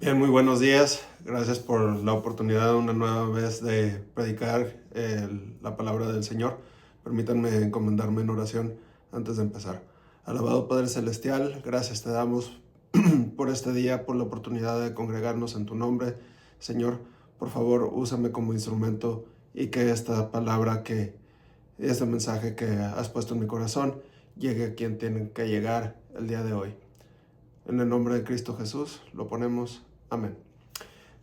Bien, muy buenos días. Gracias por la oportunidad una nueva vez de predicar la palabra del Señor. Permítanme encomendarme en oración antes de empezar. Alabado Padre Celestial, gracias te damos por este día, por la oportunidad de congregarnos en tu nombre. Señor, por favor, úsame como instrumento y que esta palabra, este mensaje que has puesto en mi corazón, llegue a quien tiene que llegar el día de hoy. En el nombre de Cristo Jesús lo ponemos. Amén.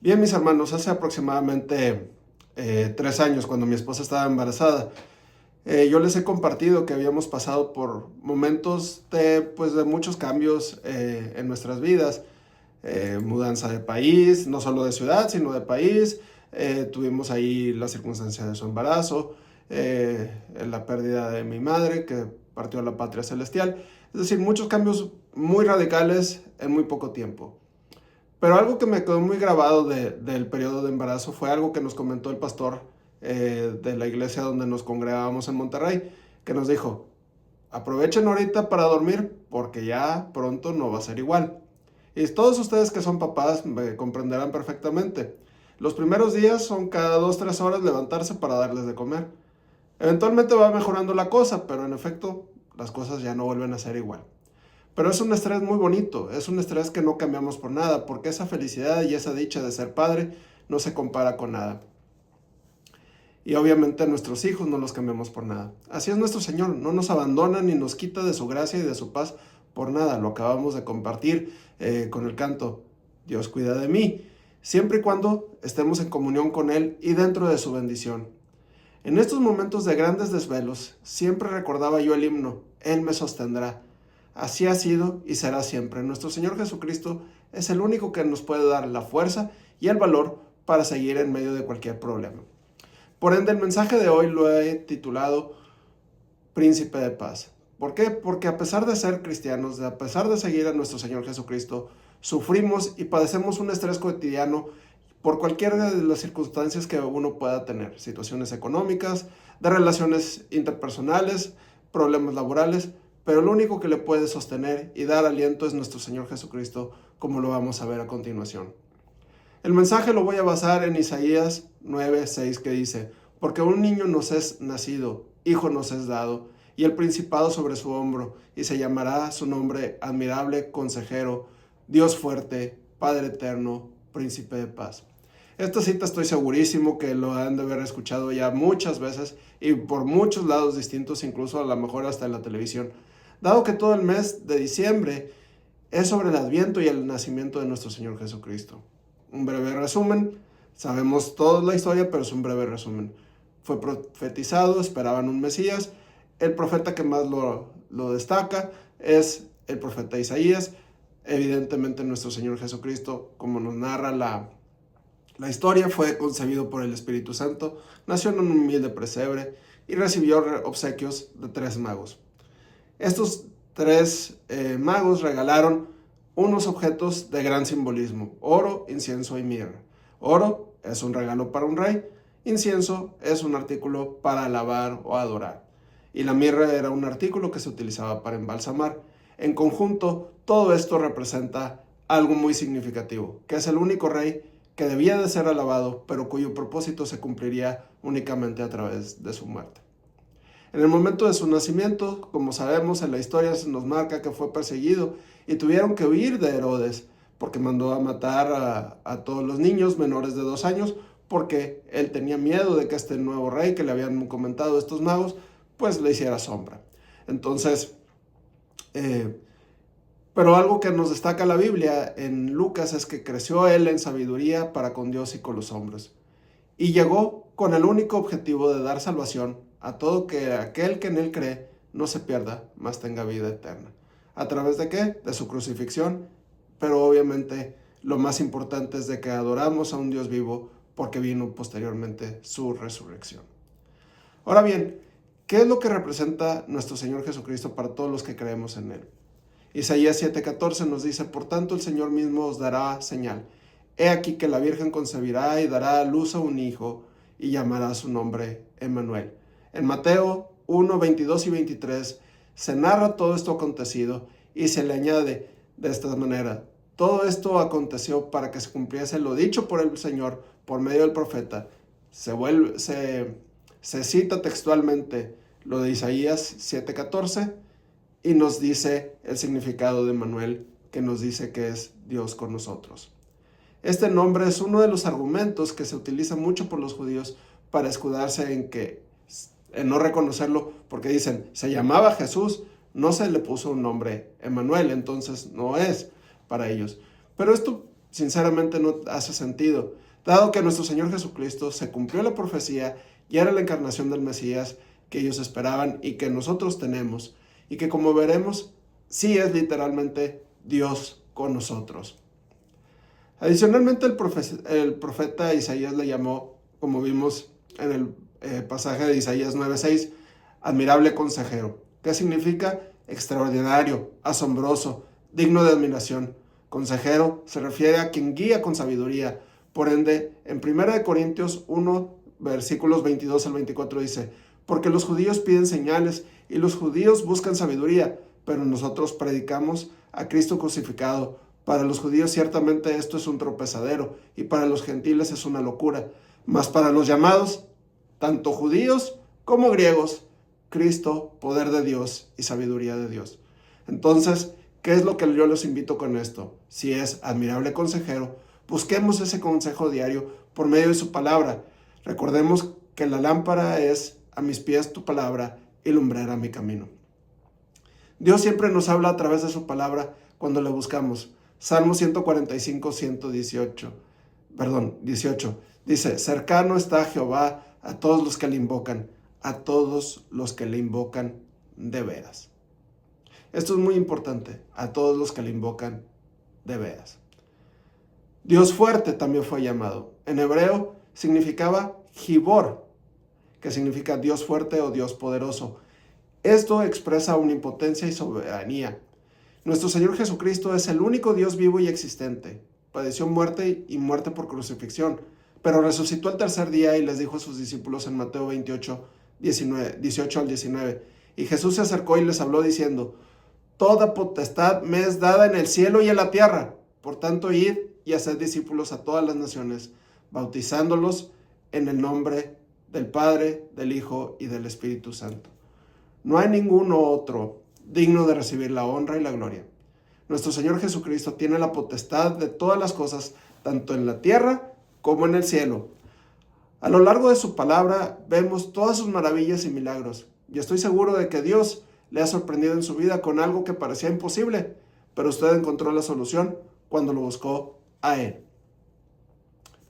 Bien, mis hermanos, hace aproximadamente 3 años, cuando mi esposa estaba embarazada, yo les he compartido que habíamos pasado por momentos de muchos cambios en nuestras vidas. Mudanza de país, no solo de ciudad, sino de país. Tuvimos ahí la circunstancia de su embarazo, la pérdida de mi madre, que partió a la patria celestial. Es decir, muchos cambios muy radicales en muy poco tiempo. Pero algo que me quedó muy grabado del periodo de embarazo fue algo que nos comentó el pastor de la iglesia donde nos congregábamos en Monterrey, que nos dijo: aprovechen ahorita para dormir porque ya pronto no va a ser igual. Y todos ustedes que son papás me comprenderán perfectamente. Los primeros días son cada 2-3 horas levantarse para darles de comer. Eventualmente va mejorando la cosa, pero en efecto las cosas ya no vuelven a ser igual. Pero es un estrés muy bonito, es un estrés que no cambiamos por nada, porque esa felicidad y esa dicha de ser padre no se compara con nada. Y obviamente a nuestros hijos no los cambiamos por nada. Así es nuestro Señor, no nos abandona ni nos quita de su gracia y de su paz por nada. Lo acabamos de compartir con el canto Dios cuida de mí, siempre y cuando estemos en comunión con Él y dentro de su bendición. En estos momentos de grandes desvelos, siempre recordaba yo el himno, Él me sostendrá. Así ha sido y será siempre. Nuestro Señor Jesucristo es el único que nos puede dar la fuerza y el valor para seguir en medio de cualquier problema. Por ende, el mensaje de hoy lo he titulado Príncipe de Paz. ¿Por qué? Porque a pesar de ser cristianos, a pesar de seguir a nuestro Señor Jesucristo, sufrimos y padecemos un estrés cotidiano por cualquiera de las circunstancias que uno pueda tener. Situaciones económicas, de relaciones interpersonales, problemas laborales, pero lo único que le puede sostener y dar aliento es nuestro Señor Jesucristo, como lo vamos a ver a continuación. El mensaje lo voy a basar en Isaías 9:6, que dice: porque un niño nos es nacido, hijo nos es dado, y el principado sobre su hombro, y se llamará su nombre admirable, consejero, Dios fuerte, Padre eterno, príncipe de paz. Esta cita estoy segurísimo que lo han de haber escuchado ya muchas veces y por muchos lados distintos, incluso a lo mejor hasta en la televisión, dado que todo el mes de diciembre es sobre el adviento y el nacimiento de nuestro Señor Jesucristo. Un breve resumen, sabemos toda la historia, pero es un breve resumen. Fue profetizado, esperaban un Mesías. El profeta que más lo destaca es el profeta Isaías. Evidentemente nuestro Señor Jesucristo, como nos narra la historia, fue concebido por el Espíritu Santo, nació en un humilde pesebre y recibió obsequios de 3 magos. Estos 3 magos regalaron unos objetos de gran simbolismo: oro, incienso y mirra. Oro es un regalo para un rey, incienso es un artículo para alabar o adorar, y la mirra era un artículo que se utilizaba para embalsamar. En conjunto, todo esto representa algo muy significativo, que es el único rey que debía de ser alabado, pero cuyo propósito se cumpliría únicamente a través de su muerte. En el momento de su nacimiento, como sabemos en la historia, se nos marca que fue perseguido y tuvieron que huir de Herodes, porque mandó a matar a todos los niños menores de 2 años, porque él tenía miedo de que este nuevo rey que le habían comentado estos magos, pues le hiciera sombra. Entonces, pero algo que nos destaca la Biblia en Lucas es que creció él en sabiduría para con Dios y con los hombres. Y llegó con el único objetivo de dar salvación a todo aquel que en él cree no se pierda, mas tenga vida eterna. ¿A través de qué? De su crucifixión, pero obviamente lo más importante es de que adoramos a un Dios vivo, porque vino posteriormente su resurrección. Ahora bien, ¿qué es lo que representa nuestro Señor Jesucristo para todos los que creemos en Él? Isaías 7:14 nos dice: por tanto el Señor mismo os dará señal. He aquí que la Virgen concebirá y dará a luz a un hijo, y llamará su nombre Emmanuel. En Mateo 1, 22 y 23 se narra todo esto acontecido y se le añade de esta manera: todo esto aconteció para que se cumpliese lo dicho por el Señor por medio del profeta. Se cita textualmente lo de Isaías 7:14 y nos dice el significado de Emmanuel, que nos dice que es Dios con nosotros. Este nombre es uno de los argumentos que se utiliza mucho por los judíos para escudarse en no reconocerlo, porque dicen, se llamaba Jesús, no se le puso un nombre Emmanuel, entonces no es para ellos. Pero esto sinceramente no hace sentido, dado que nuestro Señor Jesucristo se cumplió la profecía y era la encarnación del Mesías que ellos esperaban y que nosotros tenemos, y que como veremos, sí es literalmente Dios con nosotros. Adicionalmente, el profeta Isaías le llamó, como vimos en el pasaje de Isaías 9:6, admirable consejero, que significa extraordinario, asombroso, digno de admiración. Consejero se refiere a quien guía con sabiduría. Por ende, en 1 Corintios 1, versículos 22 al 24 dice, porque los judíos piden señales y los judíos buscan sabiduría, pero nosotros predicamos a Cristo crucificado. Para los judíos ciertamente esto es un tropezadero y para los gentiles es una locura. Mas para los llamados, tanto judíos como griegos, Cristo, poder de Dios y sabiduría de Dios. Entonces, ¿qué es lo que yo les invito con esto? Si es admirable consejero, busquemos ese consejo diario por medio de su palabra. Recordemos que la lámpara es a mis pies tu palabra y lumbrera mi camino. Dios siempre nos habla a través de su palabra cuando le buscamos. Salmo 18. Dice, cercano está Jehová a todos los que le invocan, a todos los que le invocan de veras. Esto es muy importante, a todos los que le invocan de veras. Dios fuerte también fue llamado. En hebreo significaba Gibor, que significa Dios fuerte o Dios poderoso. Esto expresa omnipotencia y soberanía. Nuestro Señor Jesucristo es el único Dios vivo y existente. Padeció muerte y muerte por crucifixión, pero resucitó al tercer día y les dijo a sus discípulos en Mateo 28, 18 al 19. Y Jesús se acercó y les habló diciendo, toda potestad me es dada en el cielo y en la tierra. Por tanto, id y haced discípulos a todas las naciones, bautizándolos en el nombre del Padre, del Hijo y del Espíritu Santo. No hay ninguno otro digno de recibir la honra y la gloria. Nuestro Señor Jesucristo tiene la potestad de todas las cosas, tanto en la tierra como en el cielo. A lo largo de su palabra vemos todas sus maravillas y milagros, y estoy seguro de que Dios le ha sorprendido en su vida con algo que parecía imposible, pero usted encontró la solución cuando lo buscó a Él.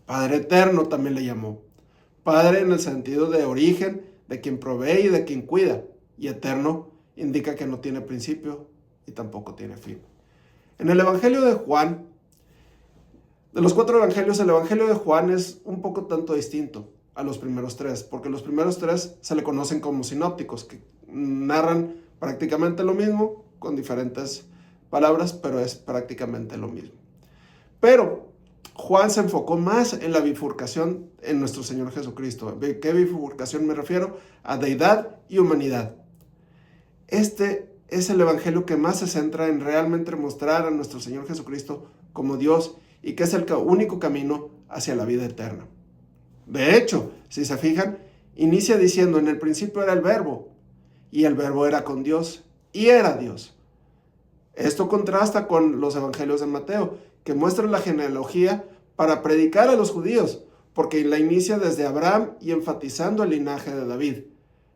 Padre eterno también le llamó. Padre en el sentido de origen, de quien provee y de quien cuida, y eterno indica que no tiene principio y tampoco tiene fin. En el Evangelio de Juan, de los 4 evangelios, el Evangelio de Juan es un poco tanto distinto a los primeros 3, porque los primeros 3 se le conocen como sinópticos, que narran prácticamente lo mismo, con diferentes palabras, pero es prácticamente lo mismo. Pero Juan se enfocó más en la bifurcación en nuestro Señor Jesucristo. ¿De qué bifurcación me refiero? A deidad y humanidad. Este es el evangelio que más se centra en realmente mostrar a nuestro Señor Jesucristo como Dios y que es el único camino hacia la vida eterna. De hecho, si se fijan, inicia diciendo, en el principio era el verbo, y el verbo era con Dios, y era Dios. Esto contrasta con los evangelios de Mateo, que muestran la genealogía para predicar a los judíos, porque la inicia desde Abraham y enfatizando el linaje de David.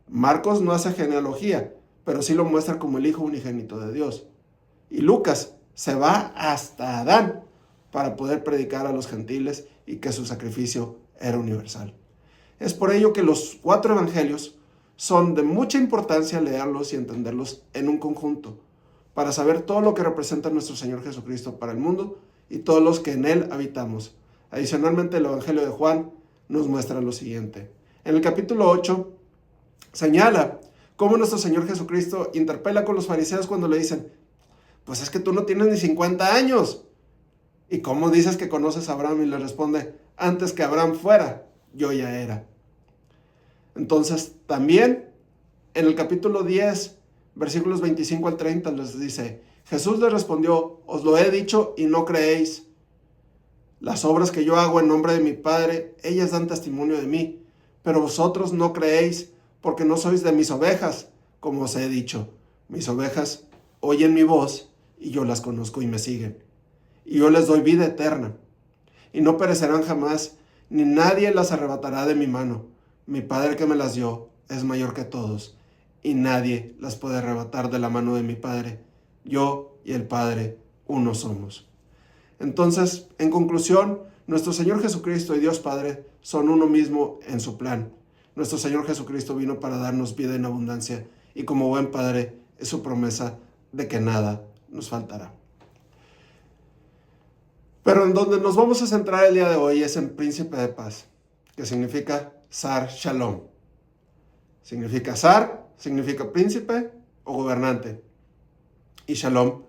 Marcos no hace genealogía, pero sí lo muestra como el hijo unigénito de Dios. Y Lucas se va hasta Adán para poder predicar a los gentiles y que su sacrificio era universal. Es por ello que los 4 evangelios son de mucha importancia leerlos y entenderlos en un conjunto, para saber todo lo que representa nuestro Señor Jesucristo para el mundo y todos los que en Él habitamos. Adicionalmente, el Evangelio de Juan nos muestra lo siguiente. En el capítulo 8 señala cómo nuestro Señor Jesucristo interpela con los fariseos cuando le dicen, pues es que tú no tienes ni 50 años. ¿Y cómo dices que conoces a Abraham? Y le responde, antes que Abraham fuera, yo ya era. Entonces, también en el capítulo 10, versículos 25 al 30, les dice, Jesús le respondió: os lo he dicho y no creéis. Las obras que yo hago en nombre de mi Padre, ellas dan testimonio de mí, pero vosotros no creéis, porque no sois de mis ovejas, como os he dicho. Mis ovejas oyen mi voz, y yo las conozco y me siguen. Y yo les doy vida eterna, y no perecerán jamás, ni nadie las arrebatará de mi mano. Mi Padre que me las dio es mayor que todos, y nadie las puede arrebatar de la mano de mi Padre. Yo y el Padre uno somos. Entonces, en conclusión, nuestro Señor Jesucristo y Dios Padre son uno mismo en su plan. Nuestro Señor Jesucristo vino para darnos vida en abundancia, y como buen Padre es su promesa de que nada nos faltará. Pero en donde nos vamos a centrar el día de hoy es en Príncipe de Paz, que significa Sar Shalom. Significa príncipe o gobernante. Y Shalom,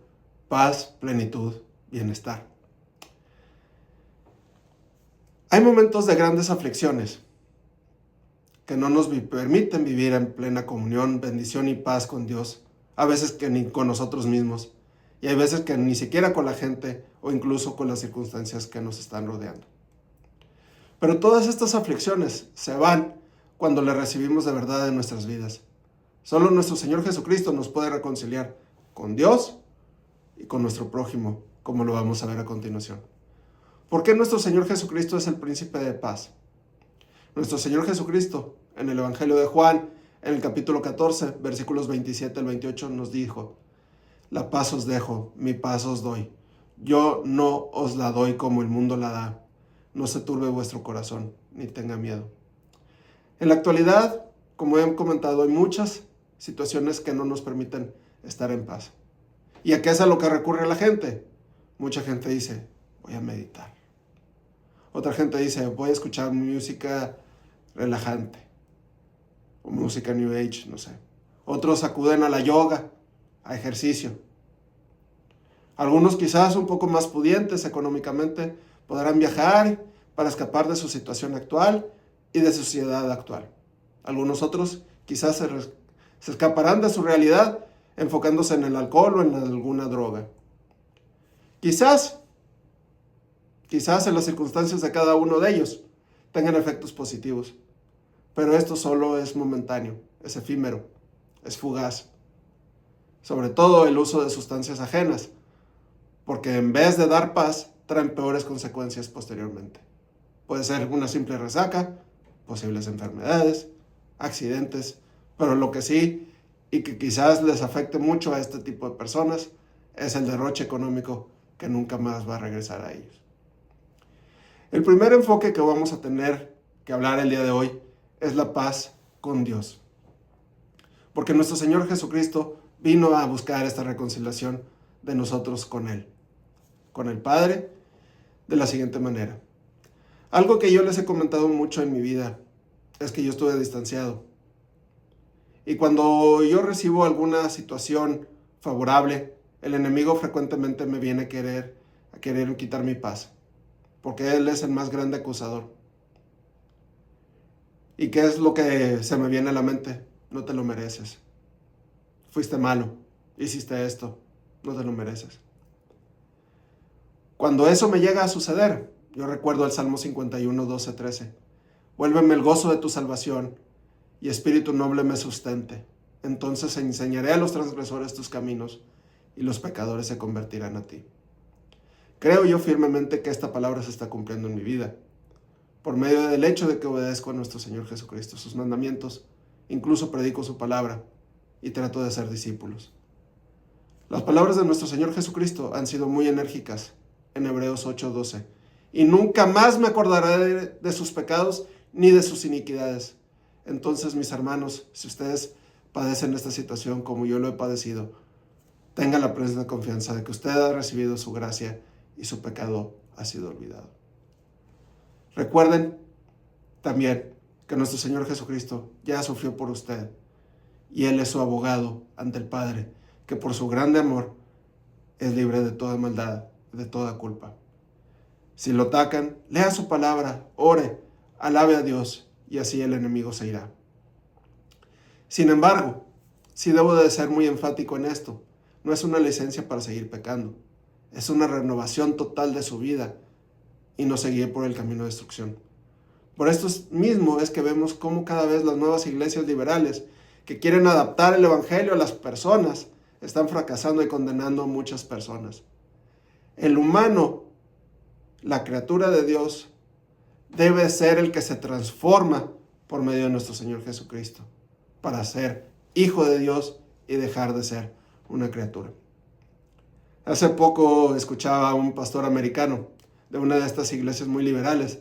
paz, plenitud, bienestar. Hay momentos de grandes aflicciones que no nos permiten vivir en plena comunión, bendición y paz con Dios, a veces que ni con nosotros mismos, y hay veces que ni siquiera con la gente o incluso con las circunstancias que nos están rodeando. Pero todas estas aflicciones se van cuando le recibimos de verdad en nuestras vidas. Solo nuestro Señor Jesucristo nos puede reconciliar con Dios y con nuestro prójimo, como lo vamos a ver a continuación. ¿Por qué nuestro Señor Jesucristo es el príncipe de paz? Nuestro Señor Jesucristo, en el Evangelio de Juan, en el capítulo 14, versículos 27 al 28, nos dijo: la paz os dejo, mi paz os doy. Yo no os la doy como el mundo la da. No se turbe vuestro corazón, ni tenga miedo. En la actualidad, como he comentado, hay muchas situaciones que no nos permiten estar en paz. ¿Y a qué es a lo que recurre la gente? Mucha gente dice: voy a meditar. Otra gente dice: voy a escuchar música relajante, o música New Age, no sé. Otros acuden a la yoga, a ejercicio. Algunos, quizás un poco más pudientes económicamente, podrán viajar para escapar de su situación actual y de su sociedad actual. Algunos otros quizás se escaparán de su realidad enfocándose en el alcohol o en alguna droga. Quizás en las circunstancias de cada uno de ellos tengan efectos positivos, pero esto solo es momentáneo, es efímero, es fugaz. Sobre todo el uso de sustancias ajenas, porque en vez de dar paz, traen peores consecuencias posteriormente. Puede ser una simple resaca, posibles enfermedades, accidentes, pero lo que sí, y que quizás les afecte mucho a este tipo de personas, es el derroche económico que nunca más va a regresar a ellos. El primer enfoque que vamos a tener que hablar el día de hoy es la paz con Dios. Porque nuestro Señor Jesucristo vino a buscar esta reconciliación de nosotros con Él, con el Padre, de la siguiente manera. Algo que yo les he comentado mucho en mi vida es que yo estuve distanciado. Y cuando yo recibo alguna situación favorable, el enemigo frecuentemente me viene a querer quitar mi paz, porque él es el más grande acusador. ¿Y qué es lo que se me viene a la mente? No te lo mereces. Fuiste malo, hiciste esto, no te lo mereces. Cuando eso me llega a suceder, yo recuerdo el Salmo 51, 12, 13. Vuélveme el gozo de tu salvación, y espíritu noble me sustente. Entonces enseñaré a los transgresores tus caminos, y los pecadores se convertirán a ti. Creo yo firmemente que esta palabra se está cumpliendo en mi vida, por medio del hecho de que obedezco a nuestro Señor Jesucristo, sus mandamientos, incluso predico su palabra, y trato de ser discípulos. Las palabras de nuestro Señor Jesucristo han sido muy enérgicas en Hebreos 8:12. Y nunca más me acordaré de sus pecados ni de sus iniquidades. Entonces, mis hermanos, si ustedes padecen esta situación como yo lo he padecido, tengan la plena confianza de que usted ha recibido su gracia y su pecado ha sido olvidado. Recuerden también que nuestro Señor Jesucristo ya sufrió por usted y Él es su abogado ante el Padre, que por su grande amor es libre de toda maldad, de toda culpa. Si lo atacan, lea su palabra, ore, alabe a Dios, y así el enemigo se irá. Sin embargo, sí debo de ser muy enfático en esto. no es una licencia para seguir pecando. Es una renovación total de su vida y no seguir por el camino de destrucción. Por esto mismo es que vemos cómo cada vez las nuevas iglesias liberales que quieren adaptar el evangelio a las personas están fracasando y condenando a muchas personas. El humano, la criatura de Dios, debe ser el que se transforma por medio de nuestro Señor Jesucristo para ser hijo de Dios y dejar de ser una criatura. Hace poco escuchaba a un pastor americano de una de estas iglesias muy liberales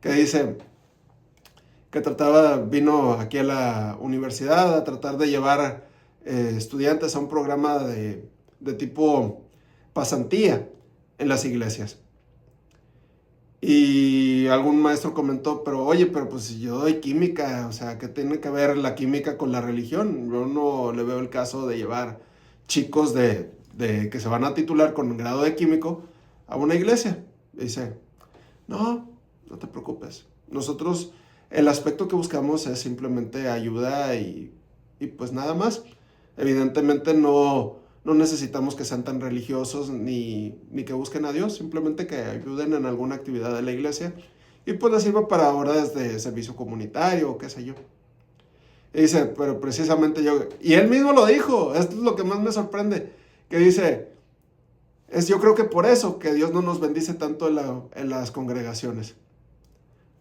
que dice que vino aquí a la universidad a tratar de llevar estudiantes a un programa de tipo pasantía en las iglesias. Y algún maestro comentó, pero pues si yo doy química, o sea, ¿qué tiene que ver la química con la religión? Yo no le veo el caso de llevar chicos de que se van a titular con grado de químico a una iglesia. Dice, no te preocupes. Nosotros, el aspecto que buscamos es simplemente ayuda y pues nada más. Evidentemente no necesitamos que sean tan religiosos ni que busquen a Dios, simplemente que ayuden en alguna actividad de la iglesia y pues les sirva para horas de servicio comunitario o qué sé yo. Y dice, pero precisamente y él mismo lo dijo, esto es lo que más me sorprende, que dice, yo creo que por eso que Dios no nos bendice tanto en las congregaciones,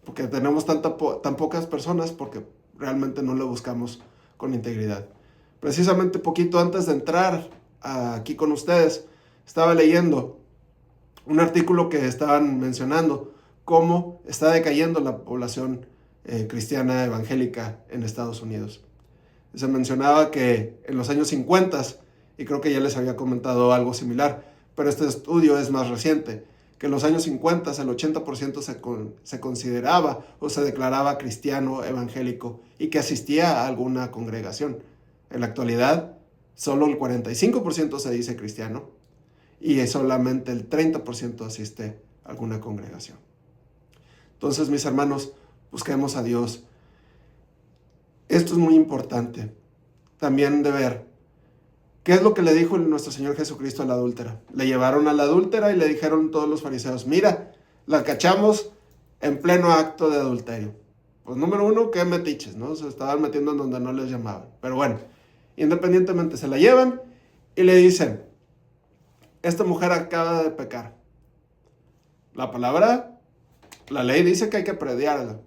porque tenemos tan pocas personas porque realmente no lo buscamos con integridad. Precisamente poquito antes de entrar aquí con ustedes, estaba leyendo un artículo que estaban mencionando cómo está decayendo la población cristiana evangélica en Estados Unidos. Se mencionaba que en los años 50, y creo que ya les había comentado algo similar, pero este estudio es más reciente, que en los años 50 el 80% se consideraba o se declaraba cristiano evangélico y que asistía a alguna congregación. En la actualidad, solo el 45% se dice cristiano y solamente el 30% asiste a alguna congregación. Entonces, mis hermanos, busquemos a Dios. Esto es muy importante. También de ver qué es lo que le dijo nuestro Señor Jesucristo a la adúltera. Le llevaron a la adúltera y le dijeron todos los fariseos, mira, la cachamos en pleno acto de adulterio. Pues número uno, qué metiches, ¿no? Se estaban metiendo en donde no les llamaban. Pero bueno, independientemente se la llevan y le dicen, esta mujer acaba de pecar. La ley dice que hay que prediarla.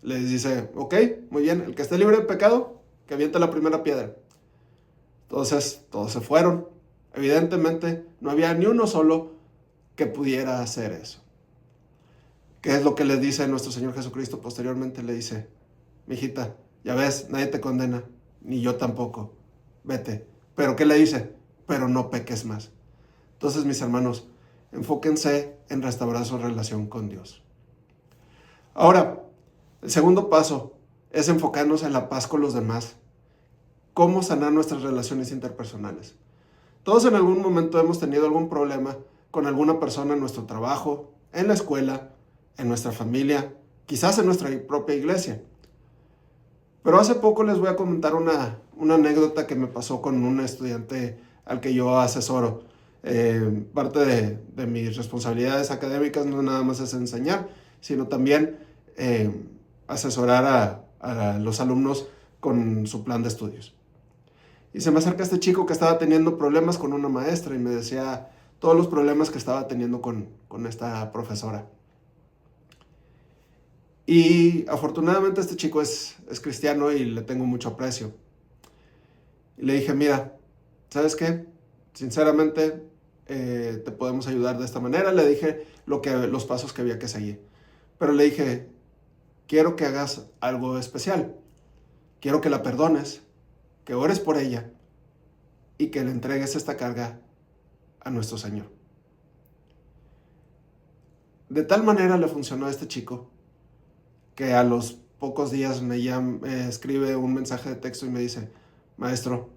Les dice, ok, muy bien, el que esté libre de pecado, que aviente la primera piedra. Entonces, todos se fueron. Evidentemente, no había ni uno solo que pudiera hacer eso. ¿Qué es lo que les dice nuestro Señor Jesucristo? Posteriormente le dice, mijita, ya ves, nadie te condena, ni yo tampoco. Vete. ¿Pero qué le dice? Pero no peques más. Entonces, mis hermanos, enfóquense en restaurar su relación con Dios. Ahora, el segundo paso es enfocarnos en la paz con los demás. ¿Cómo sanar nuestras relaciones interpersonales? Todos en algún momento hemos tenido algún problema con alguna persona en nuestro trabajo, en la escuela, en nuestra familia, quizás en nuestra propia iglesia. Pero hace poco les voy a comentar una anécdota que me pasó con un estudiante al que yo asesoro. Parte de mis responsabilidades académicas no nada más es enseñar, sino también asesorar a los alumnos con su plan de estudios. Y se me acerca este chico que estaba teniendo problemas con una maestra y me decía todos los problemas que estaba teniendo con esta profesora. Y afortunadamente este chico es cristiano y le tengo mucho aprecio. Y le dije, mira, ¿sabes qué? Sinceramente, te podemos ayudar de esta manera. Le dije los pasos que había que seguir. Pero le dije, quiero que hagas algo especial. Quiero que la perdones, que ores por ella y que le entregues esta carga a nuestro Señor. De tal manera le funcionó a este chico que a los pocos días me escribe un mensaje de texto y me dice, maestro,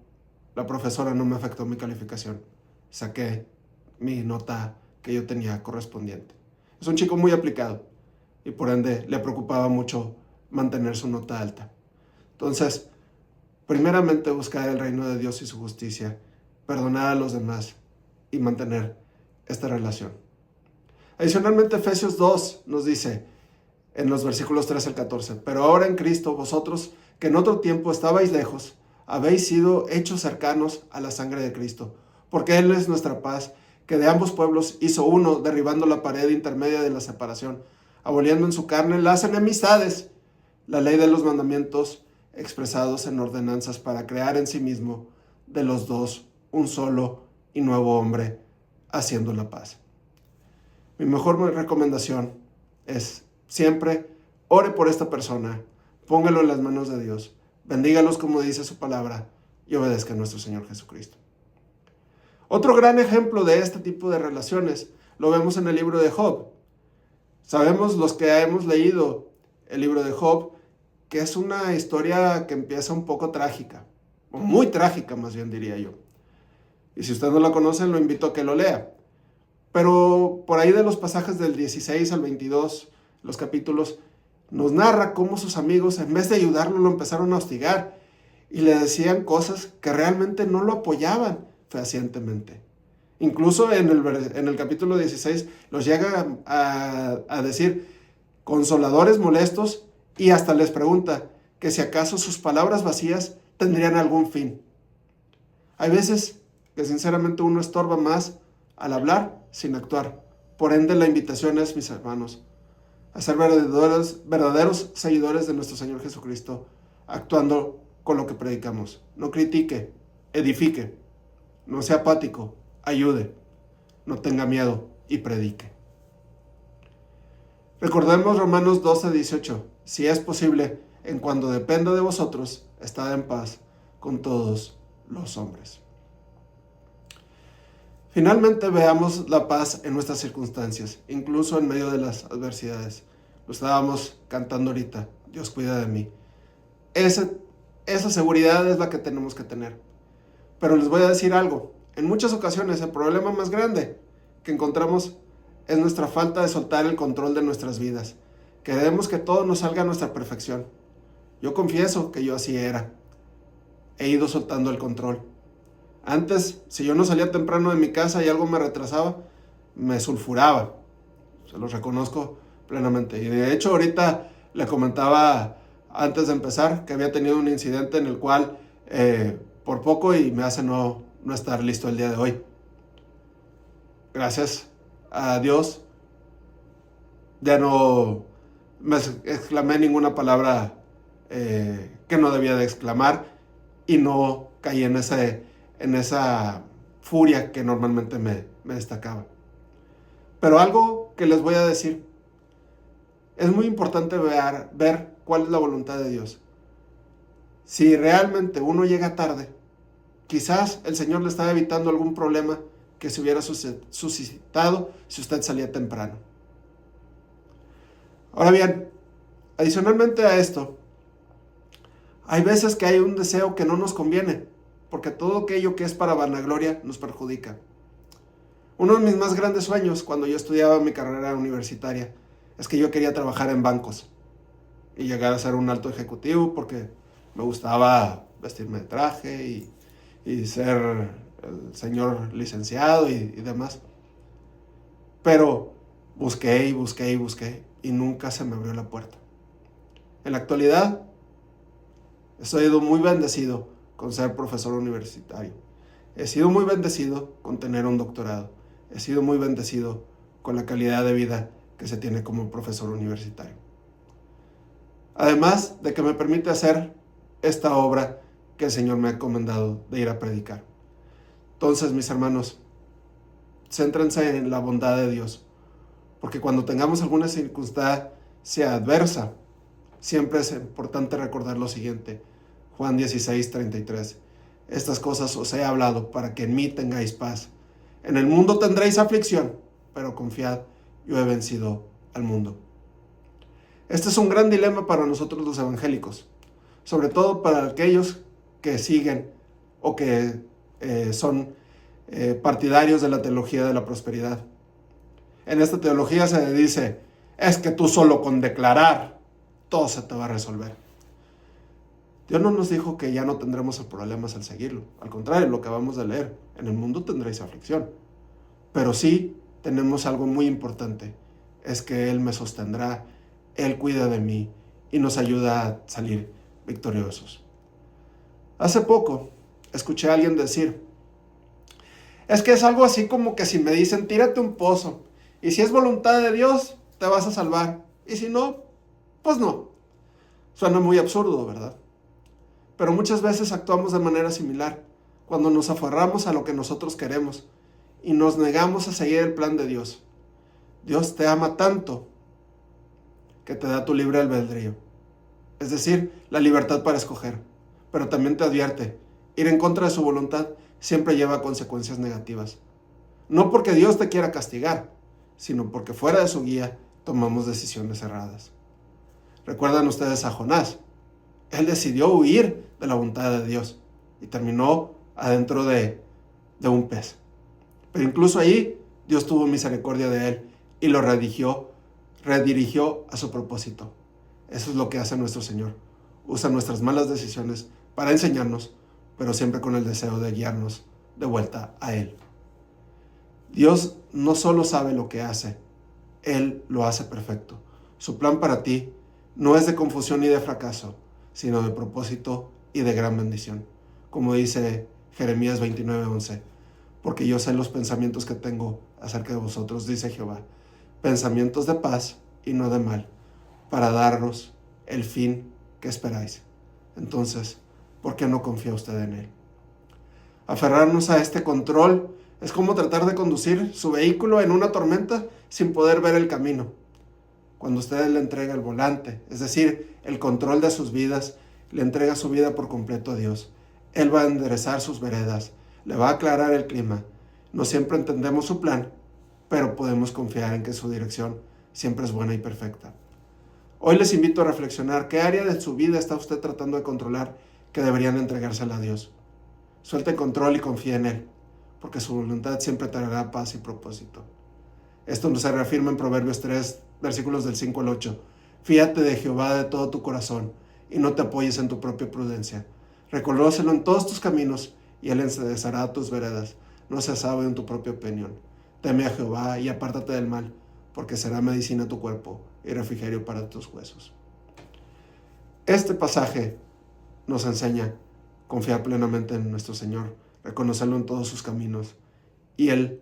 la profesora no me afectó mi calificación. Saqué mi nota que yo tenía correspondiente. Es un chico muy aplicado y por ende le preocupaba mucho mantener su nota alta. Entonces, primeramente buscar el reino de Dios y su justicia, perdonar a los demás y mantener esta relación. Adicionalmente, Efesios 2 nos dice en los versículos 13 al 14, pero ahora en Cristo vosotros, que en otro tiempo estabais lejos, habéis sido hechos cercanos a la sangre de Cristo, porque Él es nuestra paz, que de ambos pueblos hizo uno, derribando la pared intermedia de la separación, aboliendo en su carne las enemistades, la ley de los mandamientos expresados en ordenanzas, para crear en sí mismo de los dos un solo y nuevo hombre, haciendo la paz. Mi mejor recomendación es siempre ore por esta persona, póngalo en las manos de Dios, bendígalos como dice su palabra y obedezca a nuestro Señor Jesucristo. Otro gran ejemplo de este tipo de relaciones lo vemos en el libro de Job. Sabemos los que hemos leído el libro de Job que es una historia que empieza un poco trágica, o muy trágica más bien diría yo. Y si usted no la conoce, lo invito a que lo lea. Pero por ahí de los pasajes del 16 al 22, los capítulos, nos narra cómo sus amigos, en vez de ayudarlo, lo empezaron a hostigar y le decían cosas que realmente no lo apoyaban fehacientemente. Incluso en el capítulo 16 los llega a decir consoladores molestos y hasta les pregunta que si acaso sus palabras vacías tendrían algún fin. Hay veces que sinceramente uno estorba más al hablar sin actuar. Por ende, la invitación es, mis hermanos, a ser verdaderos seguidores de nuestro Señor Jesucristo, actuando con lo que predicamos. No critique, edifique, no sea apático, ayude, no tenga miedo y predique. Recordemos Romanos 12:18, si es posible, en cuanto dependa de vosotros, estad en paz con todos los hombres. Finalmente veamos la paz en nuestras circunstancias, incluso en medio de las adversidades. Lo estábamos cantando ahorita, Dios cuida de mí. Esa seguridad es la que tenemos que tener. Pero les voy a decir algo, en muchas ocasiones el problema más grande que encontramos es nuestra falta de soltar el control de nuestras vidas. Queremos que todo nos salga a nuestra perfección. Yo confieso que yo así era. He ido soltando el control. Antes, si yo no salía temprano de mi casa y algo me retrasaba, me sulfuraba. Se los reconozco plenamente. Y de hecho, ahorita le comentaba antes de empezar que había tenido un incidente en el cual por poco y me hace no estar listo el día de hoy. Gracias a Dios, ya no me exclamé ninguna palabra que no debía de exclamar y no caí en esa furia que normalmente me destacaba. Pero algo que les voy a decir, es muy importante ver cuál es la voluntad de Dios. Si realmente uno llega tarde, quizás el Señor le estaba evitando algún problema que se hubiera suscitado si usted salía temprano. Ahora bien, adicionalmente a esto, hay veces que hay un deseo que no nos conviene, porque todo aquello que es para vanagloria nos perjudica. Uno de mis más grandes sueños cuando yo estudiaba mi carrera universitaria es que yo quería trabajar en bancos y llegar a ser un alto ejecutivo porque me gustaba vestirme de traje y ser el señor licenciado y demás. Pero busqué y nunca se me abrió la puerta. En la actualidad, he sido muy bendecido con ser profesor universitario. He sido muy bendecido con tener un doctorado. He sido muy bendecido con la calidad de vida que se tiene como profesor universitario. Además de que me permite hacer esta obra que el Señor me ha encomendado de ir a predicar. Entonces, mis hermanos, céntrense en la bondad de Dios, porque cuando tengamos alguna circunstancia adversa, siempre es importante recordar lo siguiente. Juan 16:33. Estas cosas os he hablado para que en mí tengáis paz. En el mundo tendréis aflicción, pero confiad, yo he vencido al mundo. Este es un gran dilema para nosotros los evangélicos, sobre todo para aquellos que siguen o que son partidarios de la teología de la prosperidad. En esta teología se dice, es que tú solo con declarar, todo se te va a resolver. Dios no nos dijo que ya no tendremos problemas al seguirlo. Al contrario, lo que acabamos de leer, en el mundo tendréis aflicción. Pero sí tenemos algo muy importante, es que Él me sostendrá, Él cuida de mí y nos ayuda a salir victoriosos. Hace poco escuché a alguien decir, es que es algo así como que si me dicen, tírate un pozo, y si es voluntad de Dios, te vas a salvar, y si no, pues no. Suena muy absurdo, ¿verdad? Pero muchas veces actuamos de manera similar, cuando nos aferramos a lo que nosotros queremos y nos negamos a seguir el plan de Dios. Dios te ama tanto que te da tu libre albedrío, es decir, la libertad para escoger, pero también te advierte, ir en contra de su voluntad siempre lleva consecuencias negativas. No porque Dios te quiera castigar, sino porque fuera de su guía tomamos decisiones erradas. ¿Recuerdan ustedes a Jonás? Él decidió huir de la voluntad de Dios y terminó adentro de un pez. Pero incluso ahí Dios tuvo misericordia de él y lo redirigió a su propósito. Eso es lo que hace nuestro Señor. Usa nuestras malas decisiones para enseñarnos, pero siempre con el deseo de guiarnos de vuelta a Él. Dios no solo sabe lo que hace, Él lo hace perfecto. Su plan para ti no es de confusión ni de fracaso, sino de propósito y de gran bendición. Como dice Jeremías 29:11, porque yo sé los pensamientos que tengo acerca de vosotros, dice Jehová, pensamientos de paz y no de mal, para daros el fin que esperáis. Entonces, ¿por qué no confía usted en Él? Aferrarnos a este control es como tratar de conducir su vehículo en una tormenta sin poder ver el camino. Cuando usted le entrega el volante, es decir, el control de sus vidas, le entrega su vida por completo a Dios. Él va a enderezar sus veredas, le va a aclarar el clima. No siempre entendemos su plan, pero podemos confiar en que su dirección siempre es buena y perfecta. Hoy les invito a reflexionar qué área de su vida está usted tratando de controlar que deberían entregársela a Dios. Suelte el control y confíe en Él, porque su voluntad siempre traerá paz y propósito. Esto se reafirma en Proverbios 3, versículos del 5 al 8. Fíate de Jehová de todo tu corazón y no te apoyes en tu propia prudencia. Reconócelo en todos tus caminos y Él enderezará tus veredas. No seas sabio en tu propia opinión. Teme a Jehová y apártate del mal, porque será medicina a tu cuerpo y refrigerio para tus huesos. Este pasaje nos enseña a confiar plenamente en nuestro Señor, reconocerlo en todos sus caminos. Y el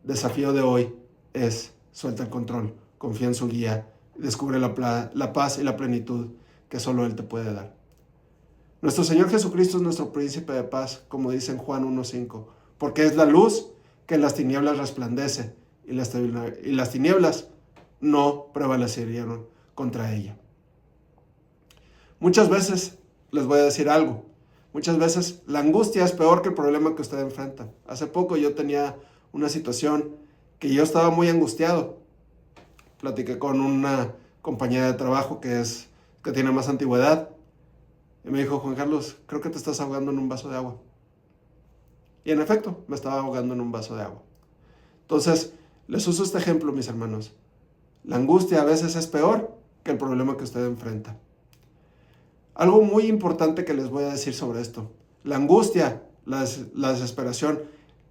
desafío de hoy es: suelta el control, confía en su guía, descubre la paz y la plenitud que solo Él te puede dar. Nuestro Señor Jesucristo es nuestro príncipe de paz, como dice en Juan 1:5, porque es la luz que en las tinieblas resplandece, y las tinieblas no prevalecieron contra ella. Muchas veces, les voy a decir algo, muchas veces la angustia es peor que el problema que usted enfrenta. Hace poco yo tenía una situación que yo estaba muy angustiado. Platiqué con una compañera de trabajo que tiene más antigüedad, y me dijo: Juan Carlos, creo que te estás ahogando en un vaso de agua. Y en efecto, me estaba ahogando en un vaso de agua. Entonces, les uso este ejemplo, mis hermanos. La angustia a veces es peor que el problema que usted enfrenta. Algo muy importante que les voy a decir sobre esto: la angustia, la desesperación,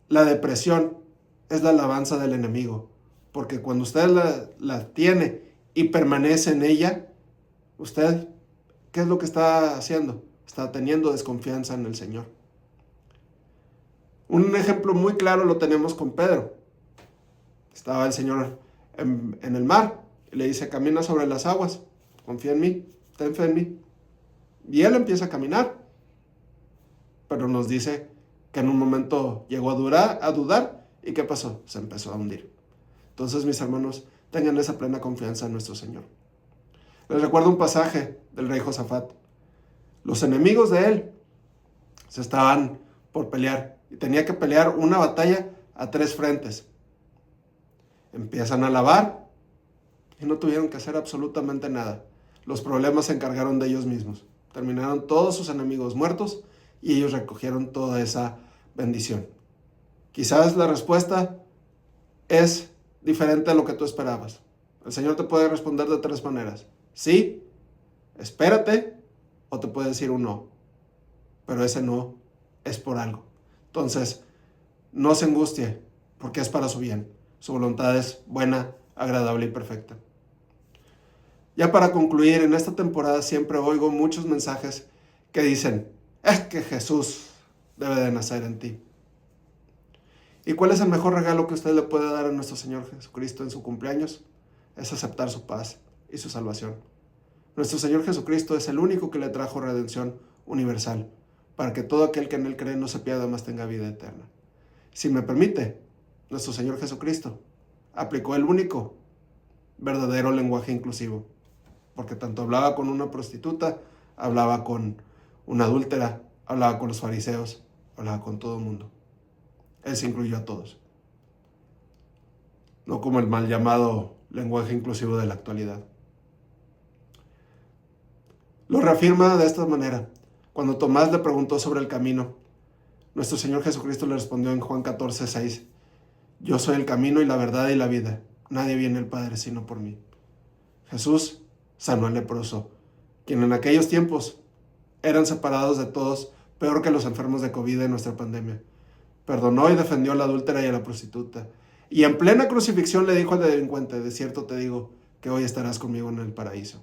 la depresión es la alabanza del enemigo, porque cuando usted la tiene y permanece en ella, usted, ¿qué es lo que está haciendo? Está teniendo desconfianza en el Señor. Un ejemplo muy claro lo tenemos con Pedro. Estaba el Señor en el mar y le dice: camina sobre las aguas, confía en mí, ten fe en mí. Y él empieza a caminar, pero nos dice que en un momento llegó a dudar. ¿Y qué pasó? Se empezó a hundir. Entonces, mis hermanos, tengan esa plena confianza en nuestro Señor. Les recuerdo un pasaje del rey Josafat. Los enemigos de él se estaban por pelear y tenía que pelear una batalla a 3 frentes. Empiezan a alabar y no tuvieron que hacer absolutamente nada. Los problemas se encargaron de ellos mismos. Terminaron todos sus enemigos muertos y ellos recogieron toda esa bendición. Quizás la respuesta es diferente a lo que tú esperabas. El Señor te puede responder de 3 maneras. Sí, espérate, o te puede decir un no. pero ese no es por algo. Entonces, no se angustie, porque es para su bien. Su voluntad es buena, agradable y perfecta. Ya para concluir, en esta temporada siempre oigo muchos mensajes que dicen, es que Jesús debe de nacer en ti. ¿Y cuál es el mejor regalo que usted le puede dar a nuestro Señor Jesucristo en su cumpleaños? Es aceptar su paz y su salvación. Nuestro Señor Jesucristo es el único que le trajo redención universal, para que todo aquel que en Él cree no se pierda, mas tenga vida eterna. Si me permite, nuestro Señor Jesucristo aplicó el único verdadero lenguaje inclusivo, porque tanto hablaba con una prostituta, hablaba con una adúltera, hablaba con los fariseos, hablaba con todo el mundo. Él se incluyó a todos. No como el mal llamado lenguaje inclusivo de la actualidad. Lo reafirma de esta manera. Cuando Tomás le preguntó sobre el camino, nuestro Señor Jesucristo le respondió en Juan 14:6, yo soy el camino y la verdad y la vida. Nadie viene al Padre sino por mí. Jesús sanó al leproso, quien en aquellos tiempos eran separados de todos, peor que los enfermos de COVID en nuestra pandemia. Perdonó y defendió a la adúltera y a la prostituta. Y en plena crucifixión le dijo al delincuente, de cierto te digo que hoy estarás conmigo en el paraíso.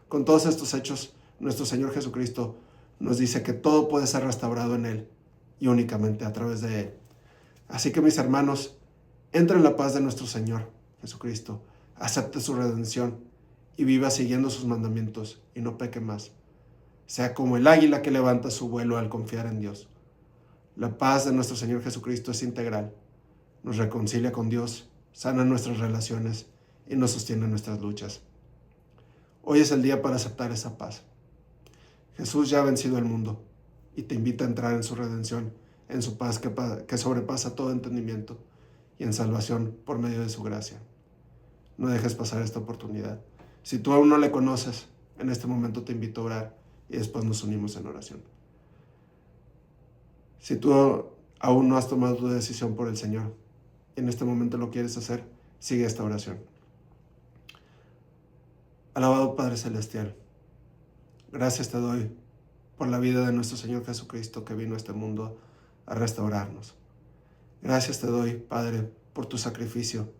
Con todos estos hechos, nuestro Señor Jesucristo nos dice que todo puede ser restaurado en Él y únicamente a través de Él. Así que mis hermanos, entre en la paz de nuestro Señor Jesucristo, acepte su redención y viva siguiendo sus mandamientos y no peque más. Sea como el águila que levanta su vuelo al confiar en Dios. La paz de nuestro Señor Jesucristo es integral. Nos reconcilia con Dios, sana nuestras relaciones y nos sostiene en nuestras luchas. Hoy es el día para aceptar esa paz. Jesús ya ha vencido el mundo y te invita a entrar en su redención, en su paz que sobrepasa todo entendimiento y en salvación por medio de su gracia. No dejes pasar esta oportunidad. Si tú aún no le conoces, en este momento te invito a orar y después nos unimos en oración. Si tú aún no has tomado tu decisión por el Señor y en este momento lo quieres hacer, sigue esta oración. Alabado Padre Celestial, gracias te doy por la vida de nuestro Señor Jesucristo que vino a este mundo a restaurarnos. Gracias te doy, Padre, por tu sacrificio,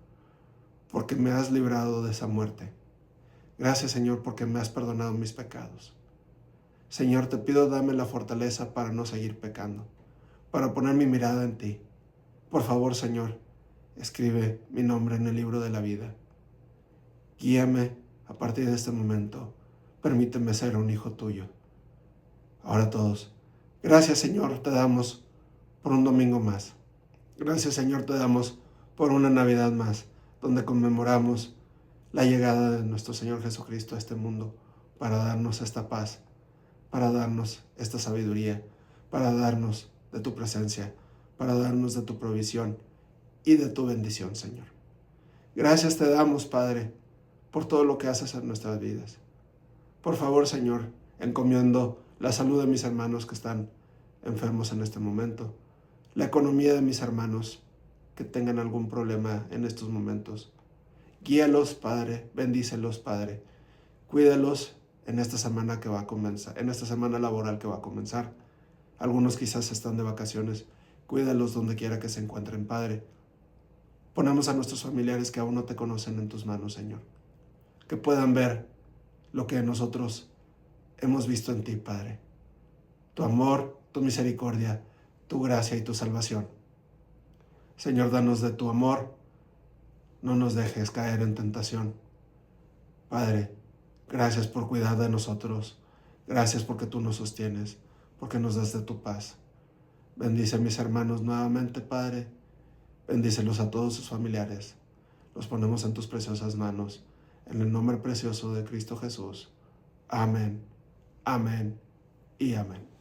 porque me has librado de esa muerte. Gracias, Señor, porque me has perdonado mis pecados. Señor, te pido dame la fortaleza para no seguir pecando, para poner mi mirada en ti. Por favor, Señor, escribe mi nombre en el libro de la vida. Guíame a partir de este momento. Permíteme ser un hijo tuyo. Ahora todos, gracias, Señor, te damos por un domingo más. Gracias, Señor, te damos por una Navidad más, donde conmemoramos la llegada de nuestro Señor Jesucristo a este mundo para darnos esta paz, para darnos esta sabiduría, para darnos de tu presencia, para darnos de tu provisión y de tu bendición, Señor. Gracias te damos, Padre, por todo lo que haces en nuestras vidas. Por favor, Señor, encomiendo la salud de mis hermanos que están enfermos en este momento, la economía de mis hermanos que tengan algún problema en estos momentos. Guíalos, Padre, bendícelos, Padre. Cuídalos en esta semana que va a comenzar, en esta semana laboral que va a comenzar. Algunos quizás están de vacaciones. Cuídalos donde quiera que se encuentren, Padre. Ponemos a nuestros familiares que aún no te conocen en tus manos, Señor. Que puedan ver lo que nosotros hemos visto en ti, Padre. Tu amor, tu misericordia, tu gracia y tu salvación. Señor, danos de tu amor. No nos dejes caer en tentación. Padre, gracias por cuidar de nosotros. Gracias porque tú nos sostienes, porque nos das de tu paz. Bendice a mis hermanos nuevamente, Padre. Bendícelos a todos sus familiares. Los ponemos en tus preciosas manos. En el nombre precioso de Cristo Jesús. Amén, amén y amén.